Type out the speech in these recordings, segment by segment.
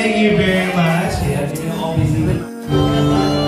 Thank you very much. Ayan, yun yung obviously.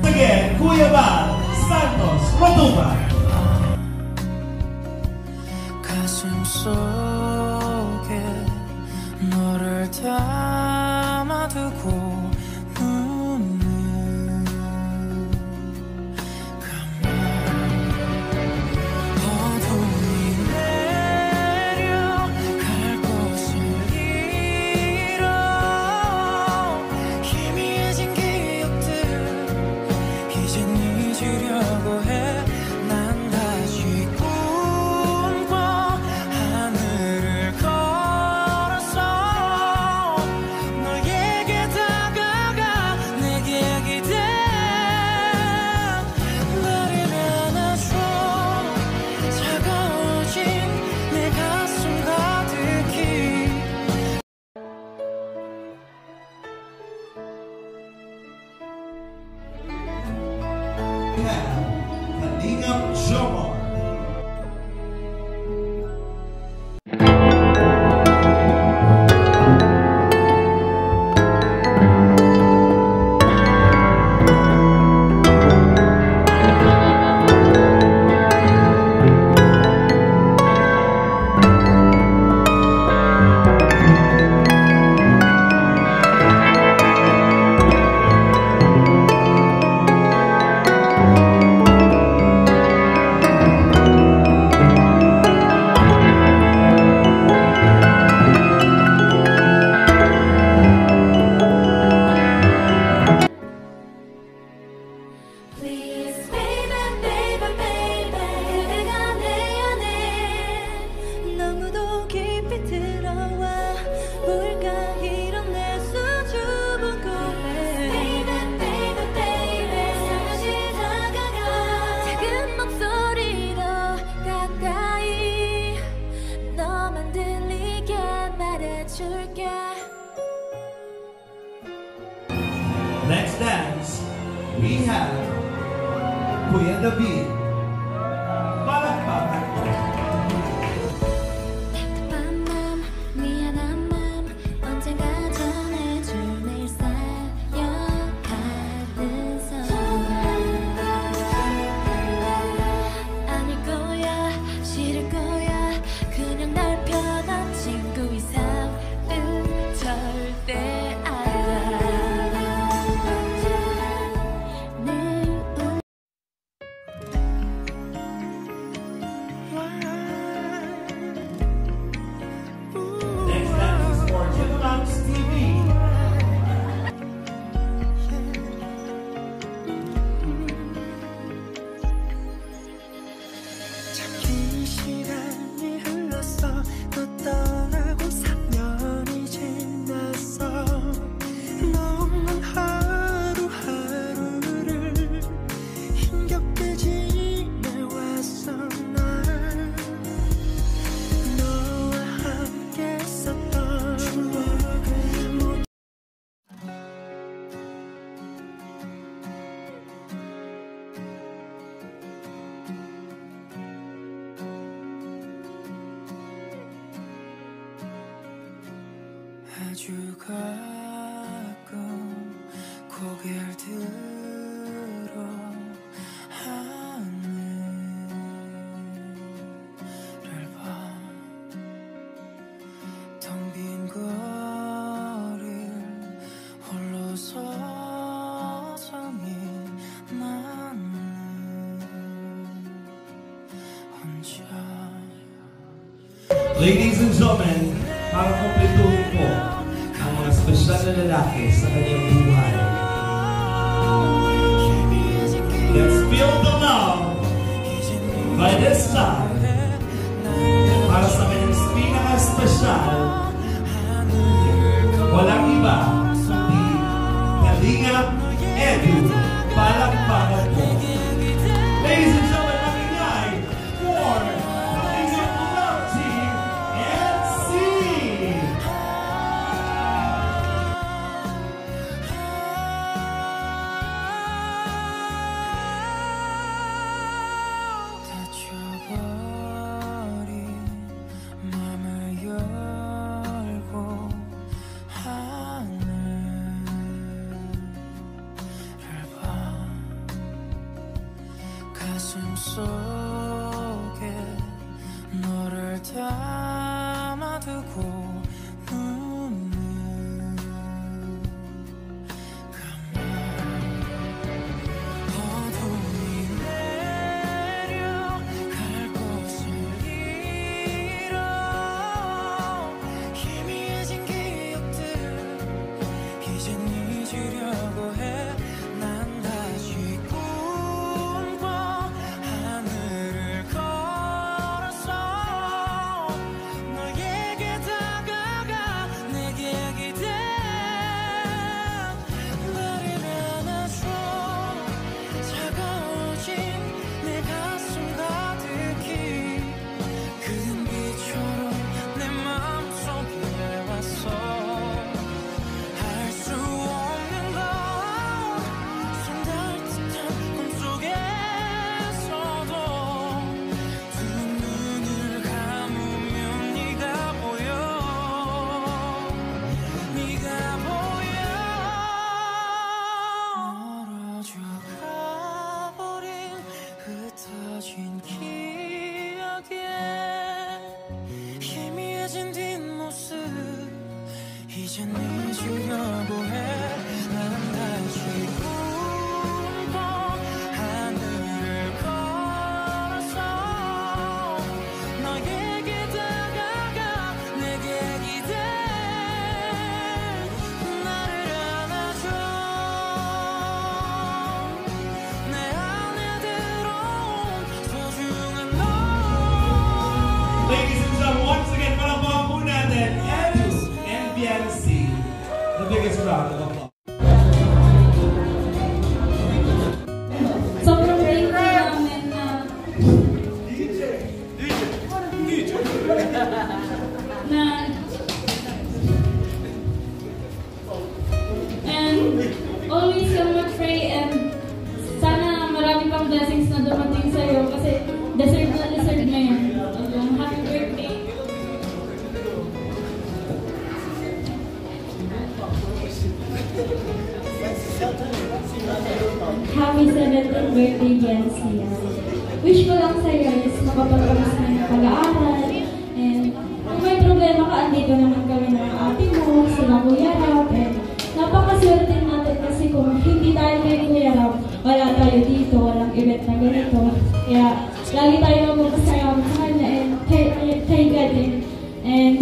Again, Kuya Val Santos Rotuba. 가슴 속에 너를 담아두고 눈을 감아 어둠이 내려갈 곳을 잃어 희미해진 기억들 이젠 잊으려고 해. 난 다시 꿈꿔 하늘을 걸었어. 너에게 다가가 내게 기대 나를 안아줘. 차가워진 내 가슴 가득히 Kalingap Jomar. Please, baby, baby, baby, 그대가 내 안에 너무도 깊이 들어와 뭘까 이런 내 수줍은 고백. Baby, baby, baby, 살며시 다가가 작은 목소리로 가까이 너만 들리게 말해줄게. Next dance, we have Kuya David. Palakpakan. 답답한 맘, 미안한 맘 언젠가 전해줄 늘 쌓여가는 선 아닐 거야 싫을 거야 그냥 날 편한 친구 이상은 절대 아니야. Next dance is for Chitulams TV. 참 긴 시간이 흘렀어. 너 떠나고 3년이 지났어. 너만 하루하루를 힘겹게 지내왔어. 난 너와 함께 있었던 추억을 못 아주 가끔 고개를 들어 Ladies and gentlemen, para kumpletuhin po ang mga espesyal na lalaki sa kanyang buhay. Let's feel the love by this time. Para sa kanyang pinaka-espesyal, walang iba kundi Kalingap Edu. Palakpakan po. Ladies and gentlemen, makingay for Kalingap Love Team NC. 다쳐버린 맘을 열고 하늘을 봐 가슴 속에 너를 담아두고 눈을 감아 어둠이 내려갈 곳을 잃어 희미해진 기억들 이젠 잊으려고 해 난 다시 꿈꿔 하늘을 걸어서 너에게 다가가 내게 기대 나를 안아줘 차가워진 내 가슴 가득히 그댄 비처럼 내 맘속에 왔어 할 수 없는 건 손 닿을 듯한 꿈속에서도 두 눈을 감으면 네가 보여 네가 보여 멀어져 가버린 흩어진 기억에 희미해진 뒷모습 이젠 잊으려고 해 난 다시 꿈꿔 하늘을 걸어서 너에게 다가가 내게 기대 나를 안아줘 내 안에 들어온 소중한 너 Ladies and gentlemen, once again, palakpakan po natin Edu and BNC. The biggest round of applause. Sobrang thank you namin na and always come mag-pray and sana marami pang blessings na dumating sa'yo kasi deserve mo yan. Happy birthday! Happy 7th birthday, Biancy. Wish ko lang sa'yo is makapagpapos na yung pag-aaral. And kung may problema ka, andito naman kami ng ate mo, sila Kuya Rap. And napakaswerte natin kasi kung hindi tayo kay Kuya Rap, wala tayo dito, walang event na ganito. Kaya lagi tayo magpapasalamat sa kanya and kay God din. And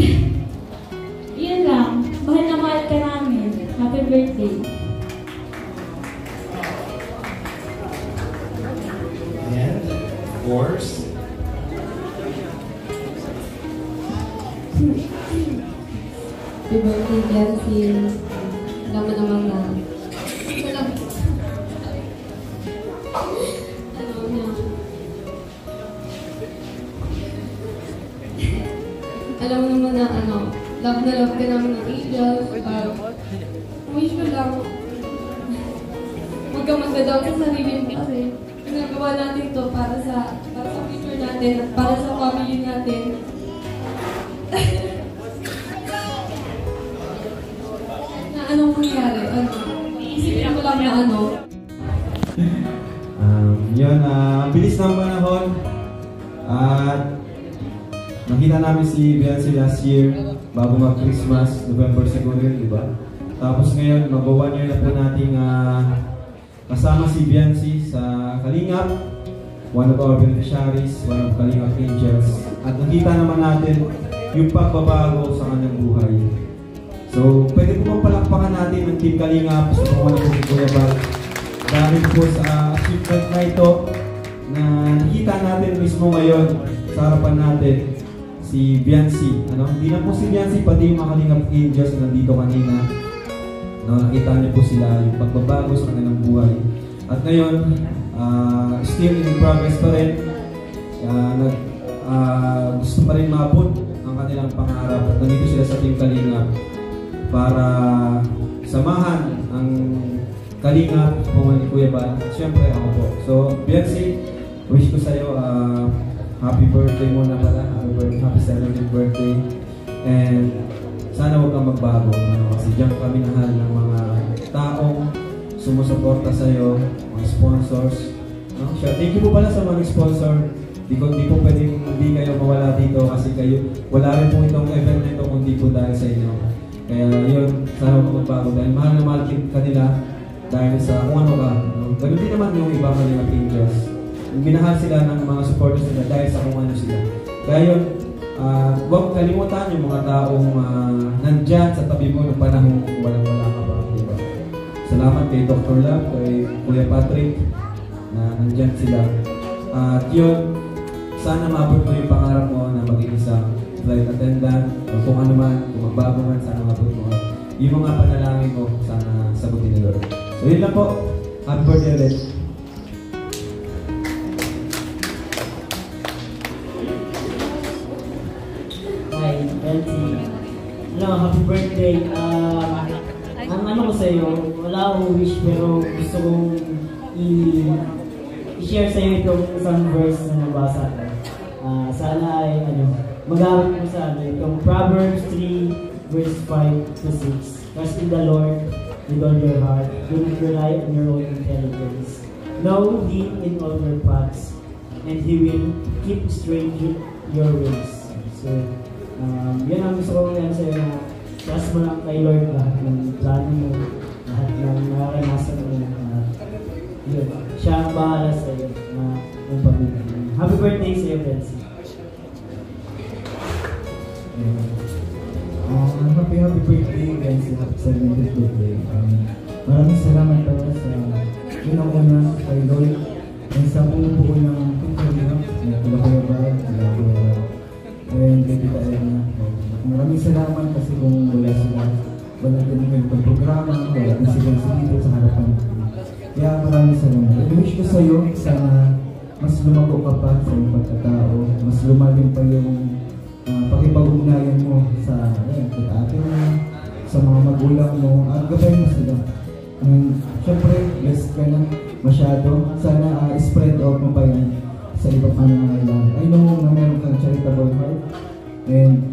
yun lang, mahal na mahal ka namin. Happy birthday. And, of course, Happy birthday, Biancy. Alam mo naman na. Alam mo naman na love na love ka namin ng Angels. Wish ko lang, huwag kang magdadaw sa sarili mo kasi ginagawa natin to para sa future natin at para sa family natin. Na anong mangyari? Isipin ko lang na Yun, bilis ng panahon at nakita namin si Biancy last year bago mag-Christmas, November siguro yun, di ba? Tapos ngayon, mag-1 year na po nating kasama si Biancy sa Kalingap, one of our beneficiaries, one of Kalingap Angels. At nakita naman natin yung pagbabago sa kanyang buhay. So, pwede po bang palakpakan natin ng Team Kalingap sa pamumuno po ni Kuya Bal. Dahil po sa achievement na ito na nakita natin mismo ngayon sa harapan natin si Biancy. Hindi na po si Biancy, pati yung mga Kalingap Angels na nandito kanina. Nakita niyo po sila yung pagbabago sa kanilang buhay. At ngayon, still in progress pa rin. Gusto pa rin maabot ang kanilang pangarap. At nandito sila sa Team Kalingap para samahan ang Kalingap sa pamumuno ni Kuya Bal. Siyempre ako po. So, Biancy, wish ko sa'yo happy birthday muna pala. Happy 70th birthday. And sana huwag kang magbago. Kasi diyan kami nahal ng mga taong sumusuporta sa'yo, mga sponsors. Thank you po pala sa mga sponsor. Di po pwedeng hindi kayo mawala dito kasi kayo, wala rin po itong event na ito kung di po dahil sa inyo. Kaya yun, sana huwag magbago dahil mahal na mahal kanila dahil sa kung ano ka. Ganun din naman yung iba Kalingap Angels. Minahal sila ng mga supporters nila dahil sa kung ano sila. Kaya yun, huwag kalimutan yung mga taong nandyan sa tabi mo ng panahon walang-wala ka pa. Diba? Salamat kay Dr. Love, kay Kuya Patrick na nandyan sila. At yun, sana maabot mo yung pangarap mo na maging isang flight attendant o kung ano man, kung magbago man, sana maabot mo. Yung mga panalangin mo, sana sagutin ni Lord. So yun lang po. Happy birthday ulit. Hi, Elsie. Hello, happy birthday. Ang ano ko sa'yo, wala akong wish pero gusto kong i-share sa'yo itong isang verse na nabasa ko. Sana ay magamit mo sa itong Proverbs 3 verse 5 to 6. Trust in the Lord with all your heart. Do not rely on your own intelligence. Know Him in all your paths, and He will keep straight your ways. So, yan ang gusto kong yan sa'yo na trust mo lang kay Lord lahat ng plano mo, lahat ng naranasan mo. Yun, siya ang bahala sa'yo na ng pamilya. Happy birthday sa'yo, Bensi. Happy birthday, guys. Happy 70th birthday. Maraming salamat pala sa unang-una kay Lord and sa buo ng Kalingap na Kuya Bal, and kay Tita Elena. Maraming salamat kasi kung wala sila, wala din itong programa, wala din sila dito sa harapan. Kaya maraming salamat. I-wish ko sa'yo, sana mas lumago ka pa sa iyong pagkatao, mas lumalim pa yung pakipag-ugnayan mo sa ate mo, sa mga magulang mo, at gabay mo sila. Siyempre, blessed ka na masyado. Sana spread out mo pa yan sa iba pa na kailangan. I know na meron kang charitable heart and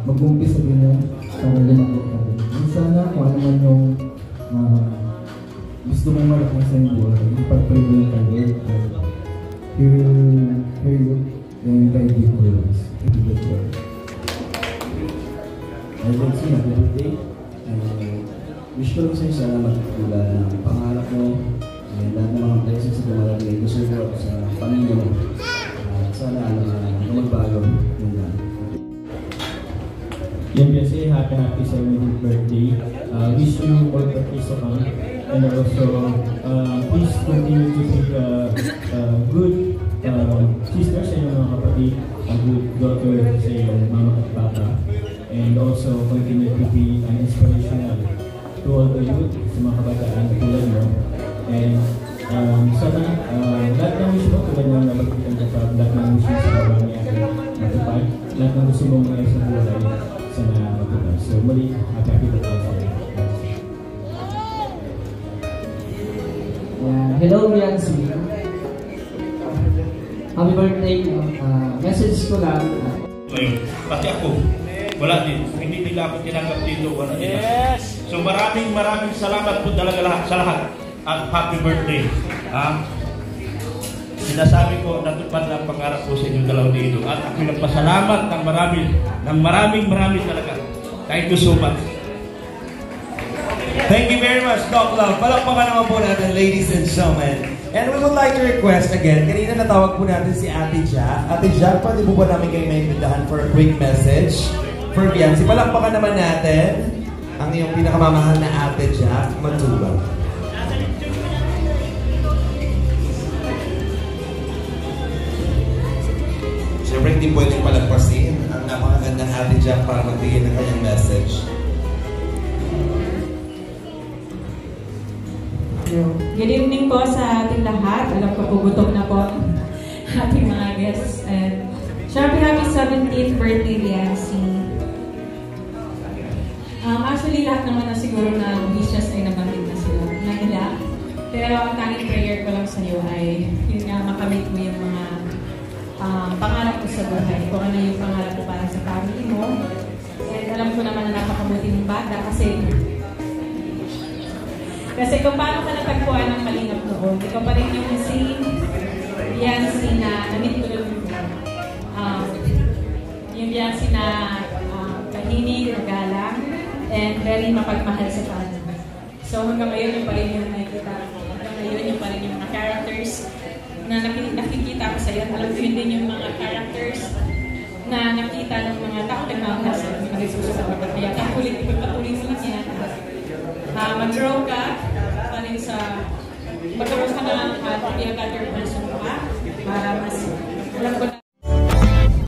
mag-umpisa din yan para lumago ka rin. Sana kung ano man yung gusto mong malakang sa iyong buhay, ipag-pray mo lang kayo. He will hear you and guide you always. I don't see happy birthday. Wish ko lang sa'yo sana matutula ng pangarap mo and lahat ng mga blessings na dumarating ay gusto ko sa pamilya mo. Sana magbago. Yun lang. Biancy, happy 70th birthday. Wish you all the peace to come. And also, please continue to be good sister sa iyong mga kapatid, a good daughter sa iyong mama at papa. And also continue to be an inspirational to all the youth, sa mga kabataan tulad mo. And sana lahat ng wish mo tulad ng nabagkitan ka pa, lahat ng wish mo sa mga nangyari matupad, lahat ng gusto mong nangyari sa buhay sana matupad. So muli, happy birthday sa iyo. Hello, Biancy. Happy birthday. Message ko lang. Pati ako, wala din. Hindi nila ako tinanggap dito. Wala din. Yes! So maraming salamat po talaga sa lahat. At happy birthday. Sinasabi ko, natupad ang pangarap ko sa inyong dalaw dito. At ako nagpasalamat ng maraming talaga. Thank you so much. Thank you very much, Doc Love. Palakpakan naman po natin, ladies and gentlemen. And we would like to request again, kanina natawag po natin si Ate Jack. Ate Jack, pwede po ba namin kayo maimbitahan for a quick message for Biancy? Palakpakan naman natin ang iyong pinakamamahal na Ate Jack Matubang. Siyempre, hindi pwedeng palagpasin ang napakagandang Ate Jack para magbigay ng kanyang message. Good evening po sa ating lahat. Alam ko pugutom na po ating mga guests. And syempre, happy 17th birthday, Biancy. Actually, lahat naman na siguro na wishes ay nabanggit na sila. Nahila. Pero ang tanging prayer ko lang sa iyo ay yun nga, makamit mo yung mga pangarap ko sa buhay. Kung ano yung pangarap ko para sa family mo. And alam ko naman na napakabuti ng bata kasi kung paano ka natagpuan ng Kalingap noon, ikaw pa rin yung same Biancy na namit ko yung Biancy na kahinig, magalang, and very mapagmahal sa family. So hanggang ngayon yung pa rin yung nakikita ko. Hanggang ngayon yung pa rin yung mga characters na nakikita ko sa iyo. Alam ko yun din yung mga characters na nakita ng mga tao nagmamahal sa iyo. Nagsusunod ka. Kaya patuloy mo lang yan. Mag-grow ka pa rin sa magkaroon ka na be a better